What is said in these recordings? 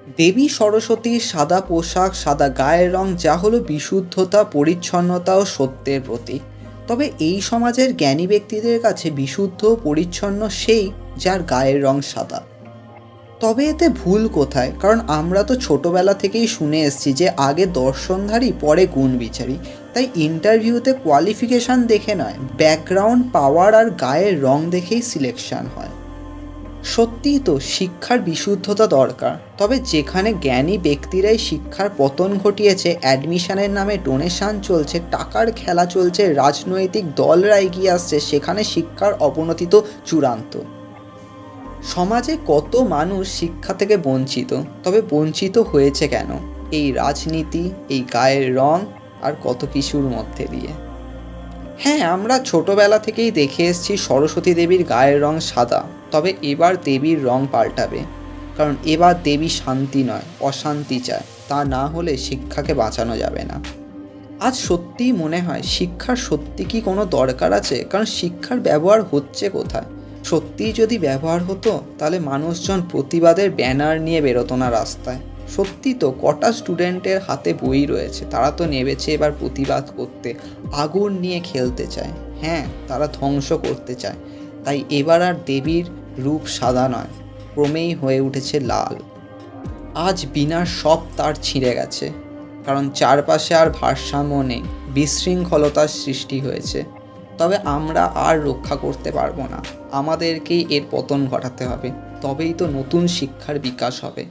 দেবী সরস্বতীর সাদা পোশাক, সাদা গায়ের রং যা হলো বিশুদ্ধতা, পরিচ্ছন্নতা ও সত্যের প্রতীক। তবে এই সমাজের জ্ঞানী ব্যক্তিদের কাছে বিশুদ্ধ ও পরিচ্ছন্ন সেই যার গায়ের রং সাদা। তবে এতে ভুল কোথায়? কারণ আমরা তো ছোটবেলা থেকেই শুনে এসেছি যে আগে দর্শনধারী পরে গুণ বিচারী। তাই ইন্টারভিউতে কোয়ালিফিকেশান দেখে নয়, ব্যাকগ্রাউন্ড, পাওয়ার আর গায়ের রং দেখেই সিলেকশন হয়। সত্যিই তো শিক্ষার বিশুদ্ধতা দরকার, তবে যেখানে জ্ঞানী ব্যক্তিরাই শিক্ষার পতন ঘটিয়েছে, অ্যাডমিশনের নামে ডোনেশন চলছে, টাকার খেলা চলছে, রাজনৈতিক দলরা এগিয়ে আসছে, সেখানে শিক্ষার অবনতি তো চূড়ান্ত। সমাজে কত মানুষ শিক্ষা থেকে বঞ্চিত, তবে বঞ্চিত হয়েছে কেন? এই রাজনীতি, এই গায়ের রং আর কত কিছুর মধ্যে দিয়ে। হ্যাঁ, আমরা ছোটবেলা থেকেই দেখে এসেছি সরস্বতী দেবীর গায়ের রং সাদা, তবে এবার দেবীর রং পাল্টাবে। কারণ এবার দেবী শান্তি নয়, অশান্তি চায়। তা না হলে শিক্ষাকে বাঁচানো যাবে না। আজ সত্যিই মনে হয় শিক্ষার সত্যি কি কোনো দরকার আছে? কারণ শিক্ষার ব্যবহার হচ্ছে কোথায়? সত্যিই যদি ব্যবহার হতো তাহলে মানুষজন প্রতিবাদের ব্যানার নিয়ে বেরোতো না রাস্তায়। সত্যি তো কটা স্টুডেন্টের হাতে বই রয়েছে, তারা তো নেমেছে এবার প্রতিবাদ করতে, আগুন নিয়ে খেলতে চায়। হ্যাঁ, তারা ধ্বংস করতে চায়। তাই এবার আর দেবীর রূপ সাদা নয়, ক্রমেই হয়ে উঠেছে লাল। আজ বিনার সব তার ছিঁড়ে গেছে, কারণ চারপাশে আর ভারসাম্য নেই, বিশৃঙ্খলতার সৃষ্টি হয়েছে। তবে আমরা আর রক্ষা করতে পারবো না, আমাদেরকেই এর পতন ঘটাতে হবে। তবেই তো নতুন শিক্ষার বিকাশ হবে।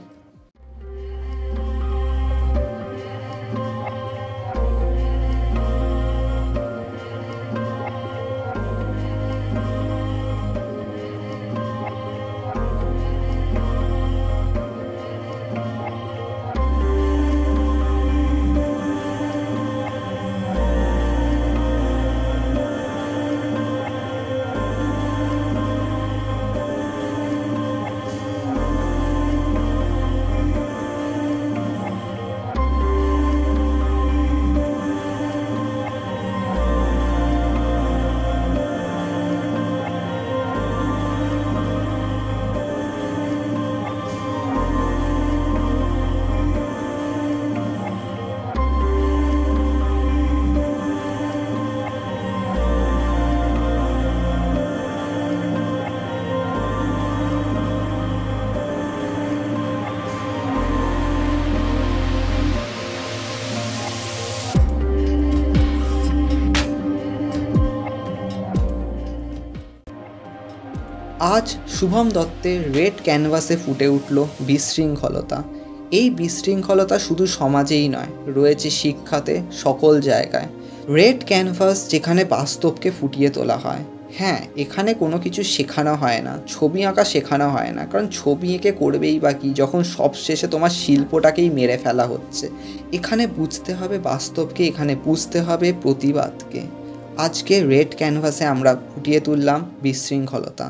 আজ শুভম দত্তের রেড ক্যানভাসে ফুটে উঠল বিশৃঙ্খলতা। এই বিশৃঙ্খলতা শুধু সমাজেই নয়, রয়েছে শিক্ষাতে, সকল জায়গায়। রেড ক্যানভাস যেখানে বাস্তবকে ফুটিয়ে তোলা হয়। হ্যাঁ, এখানে কোনো কিছু শেখানো হয় না, ছবি আঁকা শেখানো হয় না, কারণ ছবি এঁকে করবেই বা কি যখন সব শেষে তোমার শিল্পটাকেই মেরে ফেলা হচ্ছে। এখানে বুঝতে হবে বাস্তবকে, এখানে বুঝতে হবে প্রতিবাদকে। আজকে রেড ক্যানভাসে আমরা ফুটিয়ে তুললাম বিশৃঙ্খলতা।